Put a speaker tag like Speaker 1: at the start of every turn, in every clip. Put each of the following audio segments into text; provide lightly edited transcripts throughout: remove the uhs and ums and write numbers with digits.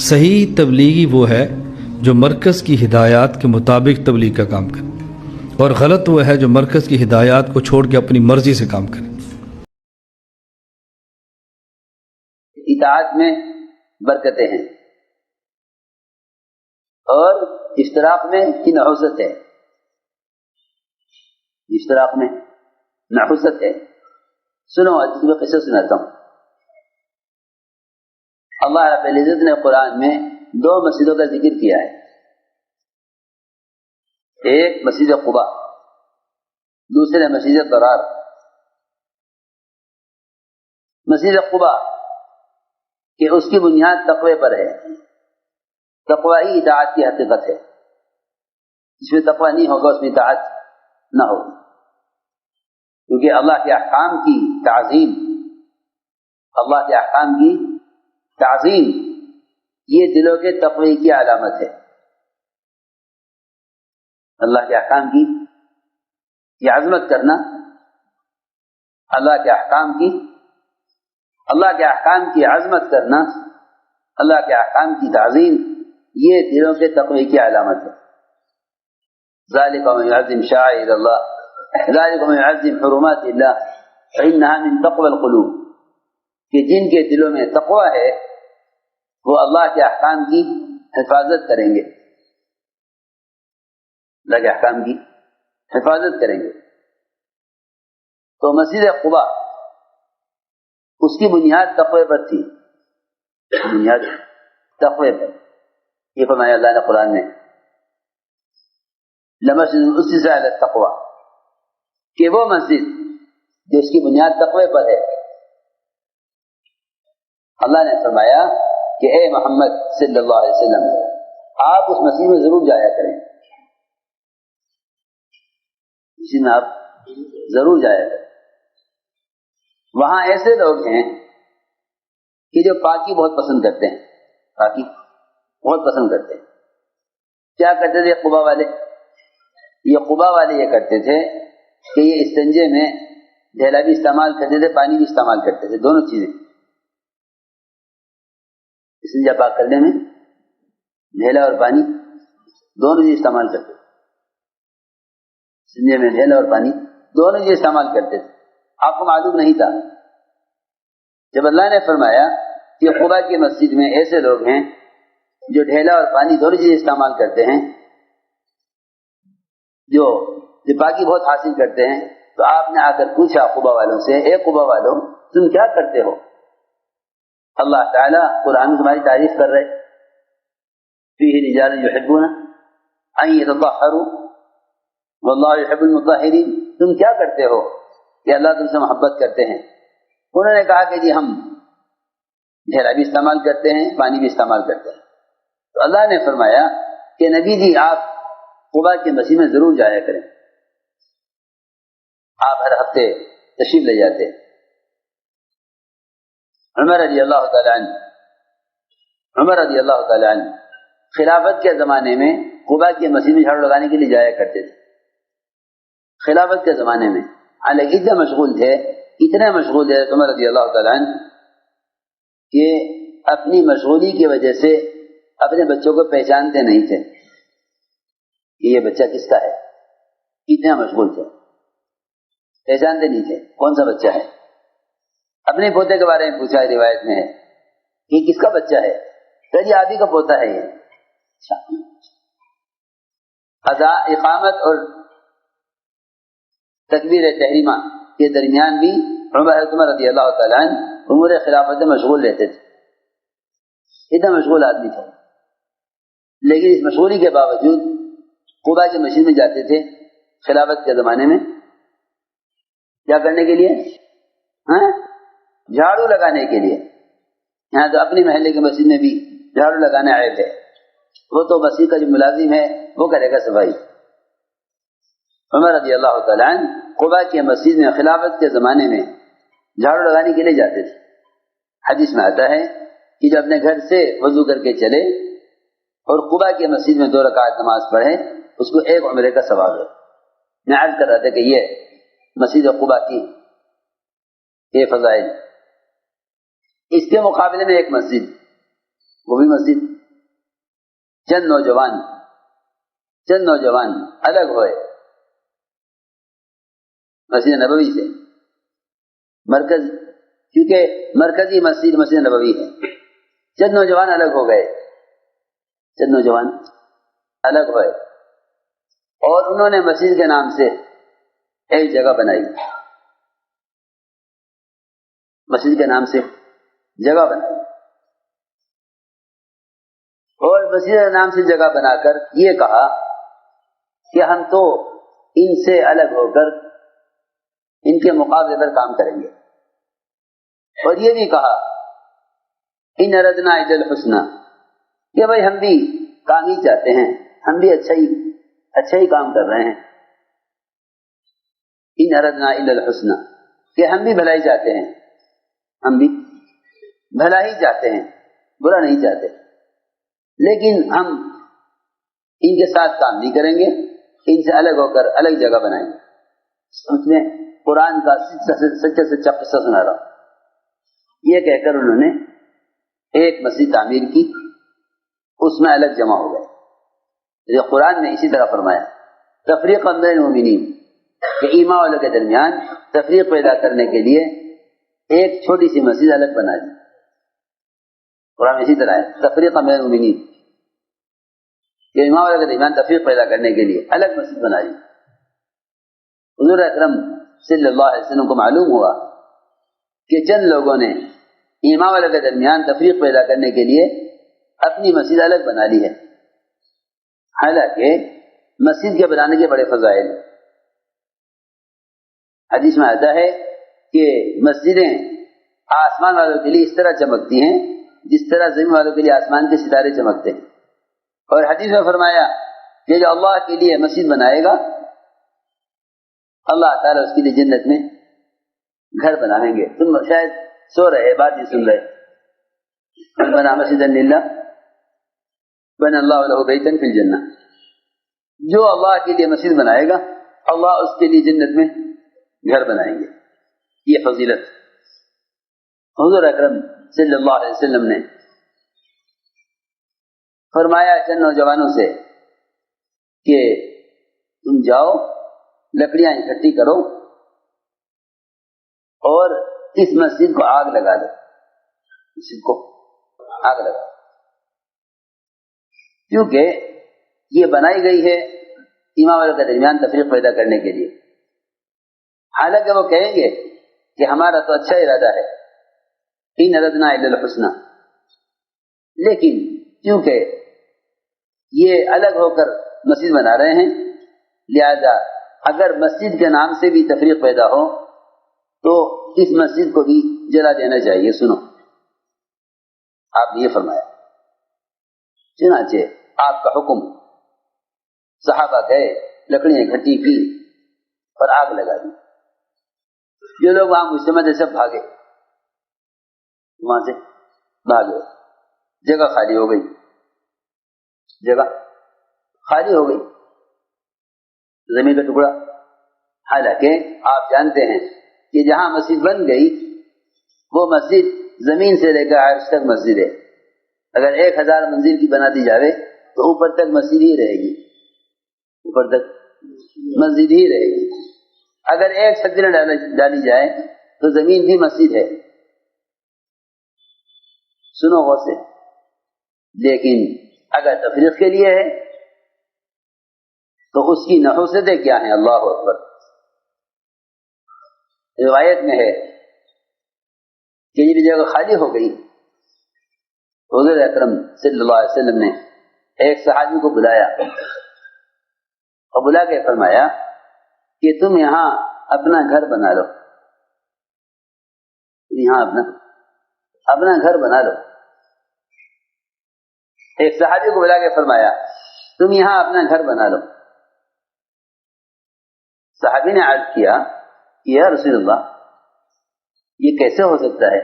Speaker 1: صحیح تبلیغی وہ ہے جو مرکز کی ہدایات کے مطابق تبلیغ کا کام کرے، اور غلط وہ ہے جو مرکز کی ہدایات کو چھوڑ کے اپنی مرضی سے کام کرے۔
Speaker 2: اطاعت میں برکتیں ہیں اور اشتراک میں کی نحوست ہے، اشتراک میں نحوست ہے۔ سنو آج میں قصہ سناتا ہوں۔ اللہ رب العزت نے قرآن میں 2 مسجدوں کا ذکر کیا ہے، ایک مسجد قباء، دوسرے مسجد ضرار۔ مسجد قباء کہ اس کی بنیاد تقوی پر ہے، تقوی ہی اطاعت کی حقیقت ہے، جس میں تقوی نہیں ہوگا اس میں اطاعت نہ ہوگی، کیونکہ اللہ کے احکام کی تعظیم، اللہ کے احکام کی تعظیم یہ دلوں کے تقوی کی علامت ہے۔ اللہ کے احکام کی یہ عظمت کرنا، اللہ کے احکام کی عظمت کرنا، اللہ کے احکام کی تعظیم یہ دلوں کے تقوی کی علامت ہے۔ ذالک من یعظم شعائر اللہ، ذالک من یعظم حرمات اللہ فإنها من تقوی القلوب، کہ جن کے دلوں میں تقوی ہے وہ اللہ کے احکام کی حفاظت کریں گے، اللہ کے احکام کی حفاظت کریں گے۔ تو مسجد قباء اس کی بنیاد تقوی پر تھی، بنیاد تقوی پر، یہ فرمایا اللہ نے قرآن میں لمسجد اسس علی التقوی، کہ وہ مسجد جو اس کی بنیاد تقوی پر ہے۔ اللہ نے فرمایا کہ اے محمد صلی اللہ علیہ وسلم آپ اس مسجد میں ضرور جایا کریں، اسی میں آپ ضرور جایا کریں۔ وہاں ایسے لوگ ہیں کہ جو پاکی بہت پسند کرتے ہیں، پاکی بہت پسند کرتے ہیں۔ کیا کرتے تھے قباء والے؟ یہ قباء والے یہ کرتے تھے کہ یہ استنجے میں ڈھیلا بھی استعمال کرتے تھے، پانی بھی استعمال کرتے تھے، دونوں چیزیں۔ استنجا پاک کرنے میں ڈھیلا اور پانی دونوں چیز استعمال کرتے تھے، استنجے میں ڈھیلا اور پانی دونوں چیز استعمال کرتے تھے۔ آپ کو معلوم نہیں تھا، جب اللہ نے فرمایا کہ قباء کی مسجد میں ایسے لوگ ہیں جو ڈھیلا اور پانی دونوں چیز استعمال کرتے ہیں، جو پاکی بہت حاصل کرتے ہیں، تو آپ نے آ کر پوچھا قباء والوں سے، اے قباء والوں تم کیا کرتے ہو؟ اللہ تعالیٰ قرآن میں تمہاری تعریف کر رہے، فیہ رجال یحبون ان یتطہروا واللہ یحب المطہرین، تم کیا کرتے ہو کہ اللہ تم سے محبت کرتے ہیں؟ انہوں نے کہا کہ جی ہم ڈھیلا بھی استعمال کرتے ہیں، پانی بھی استعمال کرتے ہیں۔ تو اللہ نے فرمایا کہ نبی جی آپ قباء کی مسجد میں ضرور جایا کریں، آپ ہر ہفتے تشریف لے جاتے۔ عمر رضی اللہ تعالی عنہ خلافت کے زمانے میں قباء کی مسجد میں جھاڑو لگانے کے لیے جایا کرتے تھے۔ خلافت کے زمانے میں حالانکہ اتنے مشغول تھے عمر رضی اللہ تعالی عنہ کہ اپنی مشغولی کی وجہ سے اپنے بچوں کو پہچانتے نہیں تھے کہ یہ بچہ کس کا ہے، اتنے مشغول تھے، پہچانتے نہیں تھے کون سا بچہ ہے۔ اپنے پوتے کے بارے میں پوچھا، روایت میں ہے کہ کس کا بچہ ہے؟ کہ جی آپ ہی کا پوتا ہے یہ۔ اقامت اور تکبیر تحریمہ کے درمیان بھی عمر رضی اللہ تعالیٰ عنہ امور خلافت میں مشغول رہتے تھے، اتنا مشغول آدمی تھا، لیکن اس مشغولی کے باوجود قباء کی مسجد میں جاتے تھے خلافت کے زمانے میں، کیا کرنے کے لیے؟ جھاڑو لگانے کے لیے۔ یہاں تو اپنی محلے کی مسجد میں بھی جھاڑو لگانا عیب ہے، وہ تو مسجد کا جو ملازم ہے وہ کرے گا صفائی۔ عمر رضی اللہ تعالیٰ عنہ قباء کی مسجد میں خلافت کے زمانے میں جھاڑو لگانے کے لیے جاتے تھے۔ حدیث میں آتا ہے کہ جو اپنے گھر سے وضو کر کے چلے اور قباء کی مسجد میں 2 رکعت نماز پڑھے اس کو 1 عمرے کا ثواب ہے۔ میں عرض کر رہا تھا کہ یہ مسجد قباء کی یہ فضائل۔ اس کے مقابلے میں ایک مسجد وہ بھی مسجد. چند نوجوان الگ ہوئے مسجد نبوی سے. کیونکہ مرکزی مسجد نبوی ہے. چند نوجوان الگ ہو گئے اور انہوں نے مسجد کے نام سے ایک جگہ بنائی. اور مسجد کے نام سے جگہ بنا کر یہ کہا کہ ہم تو ان سے الگ ہو کر ان کے مقابلے پر کام کریں گے. اور یہ بھی کہا ان اردنا الا الحسنى کہ بھائی ہم بھی کام ہی چاہتے ہیں, ہم بھی اچھا ہی کام کر رہے ہیں. ان اردنا الا الحسنى کہ ہم بھی بھلائی چاہتے ہیں, برا نہیں چاہتے, لیکن ہم ان کے ساتھ کام نہیں کریں گے, ان سے الگ ہو کر الگ جگہ بنائیں گے. اس میں قرآن کا سچا قصہ سنا رہا ہوں. یہ کہہ کر انہوں نے ایک مسجد تعمیر کی, اس میں الگ جمع ہو گئے. یہ قرآن میں اسی طرح فرمایا تفریقا بین المؤمنین کہ ایمان والوں کے درمیان تفریق پیدا کرنے کے لیے ایک چھوٹی سی مسجد الگ بنا دی. قرآن میں اسی طرح ہے تفریقا بین المؤمنین کہ ایمان والوں کے درمیان تفریق پیدا کرنے کے لیے الگ مسجد بنا دی. حضور اکرم صلی اللہ علیہ وسلم کو معلوم ہوا کہ چند لوگوں نے ایمان والوں کے درمیان تفریق پیدا کرنے کے لیے اپنی مسجد الگ بنا لی ہے. حالانکہ مسجد کے بنانے کے بڑے فضائل ہیں. حدیث میں آتا ہے کہ مسجدیں آسمان والوں کے لیے اس طرح چمکتی ہیں جس طرح زمین والوں کے لیے آسمان کے ستارے چمکتے ہیں. اور حدیث میں فرمایا کہ جو اللہ کے لیے مسجد بنائے گا اللہ تعالیٰ اس کے لیے جنت میں گھر بنائیں گے. تم شاید سو رہے, بات نہیں سن رہے. بنا مسجدا للہ بنا اللہ له بیتا فی الجنہ. جو اللہ کے لیے مسجد بنائے گا اللہ اس کے لیے جنت میں گھر بنائیں گے. یہ فضیلت حضور اکرم صلی اللہ علیہ وسلم نے فرمایا چند نوجوانوں سے کہ تم جاؤ لکڑیاں اکٹھی کرو اور اس مسجد کو آگ لگا دو. کیونکہ یہ بنائی گئی ہے ایمان والوں کے درمیان تفریق پیدا کرنے کے لیے. حالانکہ وہ کہیں گے کہ ہمارا تو اچھا ارادہ ہے ان اردنا الا الحسنى, لیکن کیونکہ یہ الگ ہو کر مسجد بنا رہے ہیں لہذا اگر مسجد کے نام سے بھی تفریق پیدا ہو تو اس مسجد کو بھی جلا دینا چاہیے. سنو, آپ نے یہ فرمایا. چنانچہ آپ کا حکم, صحابہ گئے لکڑیاں اکٹھی کی اور آگ لگا دی. جو لوگ وہاں مجتمع تھے سب بھاگے, وہاں سے بھاگے. جگہ خالی ہو گئی, زمین کا ٹکڑا. حالانکہ آپ جانتے ہیں کہ جہاں مسجد بن گئی وہ مسجد زمین سے لے کر عرش تک مسجد ہے. اگر 1000 منزل کی بنا دی جاوے تو اوپر تک مسجد ہی رہے گی, اگر ایک چھتری ڈالی جائے تو زمین بھی مسجد ہے. سنو غور سے. لیکن اگر تفریق کے لیے ہے تو اس کی نحوستیں کیا ہیں؟ اللہ اکبر. روایت میں ہے کہ یہ جگہ خالی ہو گئی. حضور اکرم صلی اللہ علیہ وسلم نے ایک صحابی کو بلایا اور بلا کے فرمایا کہ تم یہاں اپنا گھر بنا لو, اپنا گھر بنا لو. ایک صحابی کو بلا کے فرمایا تم یہاں اپنا گھر بنا لو. صحابی نے عرض کیا کہ یا رسول اللہ یہ کیسے ہو سکتا ہے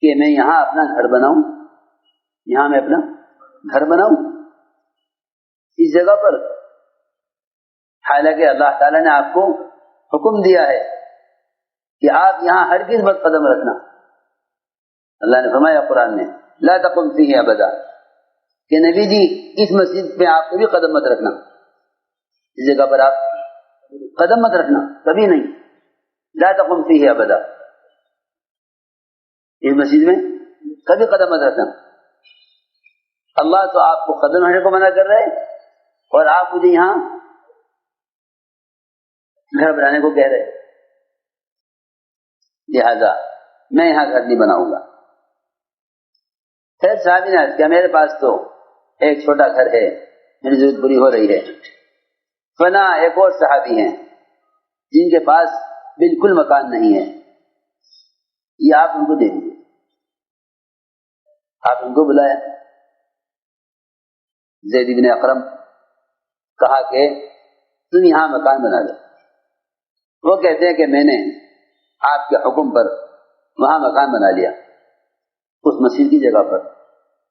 Speaker 2: کہ میں یہاں اپنا گھر بناؤں, اس جگہ پر, حالانکہ اللہ تعالیٰ نے آپ کو حکم دیا ہے کہ آپ یہاں ہرگز مت قدم رکھنا. اللہ نے فرمایا قرآن میں لا تقم فیہ ابدا کہ نبی جی اس مسجد پہ آپ کبھی قدم مت رکھنا، اس جگہ پر آپ قدم مت رکھنا، کبھی نہیں، لا تقم فیہ ابدا، اس مسجد میں کبھی قدم مت رکھنا۔ اللہ تو آپ کو قدم رکھنے کو منع کر رہے اور آپ مجھے یہاں گھر بنانے کو کہہ رہے، لہذا میں یہاں گھر نہیں بناؤں گا۔ پھر صحابی نے عرض کیا میرے پاس تو ایک چھوٹا گھر ہے، میری ضرورت پوری ہو رہی ہے۔ فنا ایک اور صحابی ہیں جن کے پاس بالکل مکان نہیں ہے، یہ آپ ان کو دے دیجیے۔ آپ ان کو بلایا، زید بن اکرم، کہا کہ تم یہاں مکان بنا دو۔ وہ کہتے ہیں کہ میں نے آپ کے حکم پر وہاں مکان بنا لیا، اس مسجد کی جگہ پر،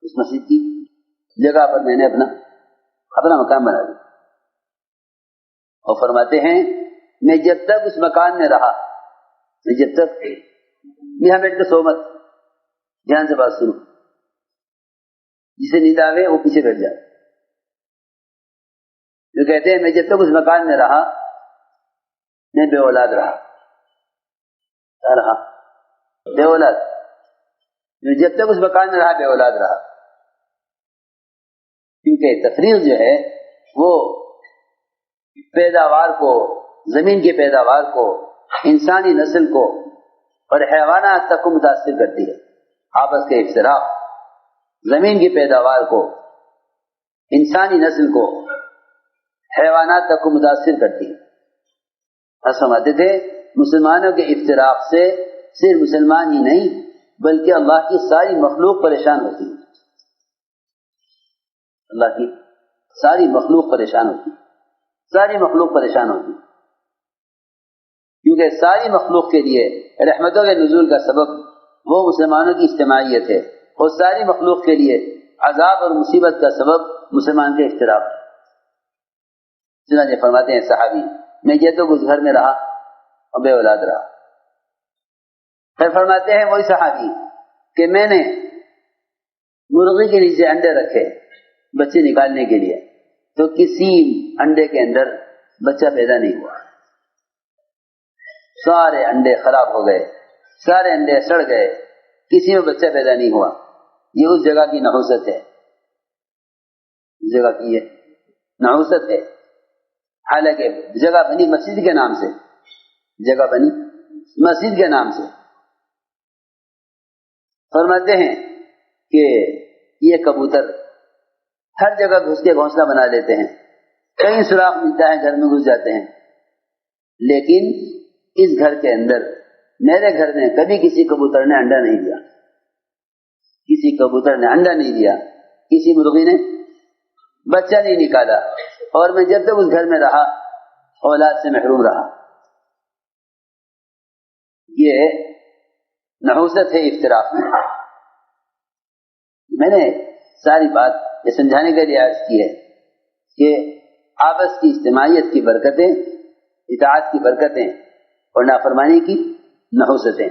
Speaker 2: اس مسجد کی جگہ پر میں نے اپنا مکان بنا لیا۔ اور فرماتے ہیں میں جب تک اس مکان میں رہا، میں جب تک یہاں بیٹھ کے سو مت، دھیان سے بات سنو، جسے نیند آوے وہ پیچھے بیٹھ جائے۔ جو کہتے ہیں میں جب تک اس مکان میں رہا میں بے اولاد رہا بے اولاد، میں جب تک اس مکان میں رہا بے اولاد رہا، کیونکہ تفریق جو ہے وہ پیداوار کو، زمین کی پیداوار کو، انسانی نسل کو اور حیوانات تک کو متاثر کرتی ہے۔ آپس کے افتراق زمین کی پیداوار کو، انسانی نسل کو، حیوانات تک کو متاثر کرتی ہے۔ فرماتے تھے مسلمانوں کے افتراق سے صرف مسلمان ہی نہیں بلکہ اللہ کی ساری مخلوق پریشان ہوتی ہے، اللہ کی ساری مخلوق پریشان ہوتی ہے، ساری مخلوق پریشان ہوتی ہے، کیونکہ ساری مخلوق کے لیے رحمتوں کے نزول کا سبب وہ مسلمانوں کی اجتماعیت ہے، اور ساری مخلوق کے لیے عذاب اور مصیبت کا سبب مسلمان کے افتراق۔ چنانچہ فرماتے ہیں صحابی میں یہ تو اس گھر میں رہا اور بے اولاد رہا۔ پھر فرماتے ہیں وہی صحابی کہ میں نے مرغی کے نیچے انڈے رکھے بچے نکالنے کے لیے، تو کسی انڈے کے اندر بچہ پیدا نہیں ہوا، سارے انڈے خراب ہو گئے، سارے انڈے سڑ گئے، کسی میں بچہ پیدا نہیں ہوا۔ یہ اس جگہ کی نحوست ہے، اس جگہ کی یہ نحوست ہے۔ حالانکہ جگہ بنی مسجد کے نام سے، جگہ بنی مسجد کے نام سے۔ فرماتے ہیں کہ یہ کبوتر ہر جگہ گھس کے گھونسلہ بنا لیتے ہیں، کہیں سوراخ ملتا ہے گھر میں گھس جاتے ہیں، لیکن اس گھر کے اندر میرے گھر میں کبھی کسی کبوتر نے انڈا نہیں دیا، کسی کبوتر نے انڈا نہیں دیا، کسی مرغی نے بچہ نہیں نکالا، اور میں جب تک اس گھر میں رہا اولاد سے محروم رہا۔ یہ نحوست ہے افتراق میں۔ میں نے ساری بات یہ سمجھانے کے لیے عرض کی ہے کہ آپس کی اجتماعیت کی برکتیں، اطاعت کی برکتیں اور نافرمانی کی نحوستیں۔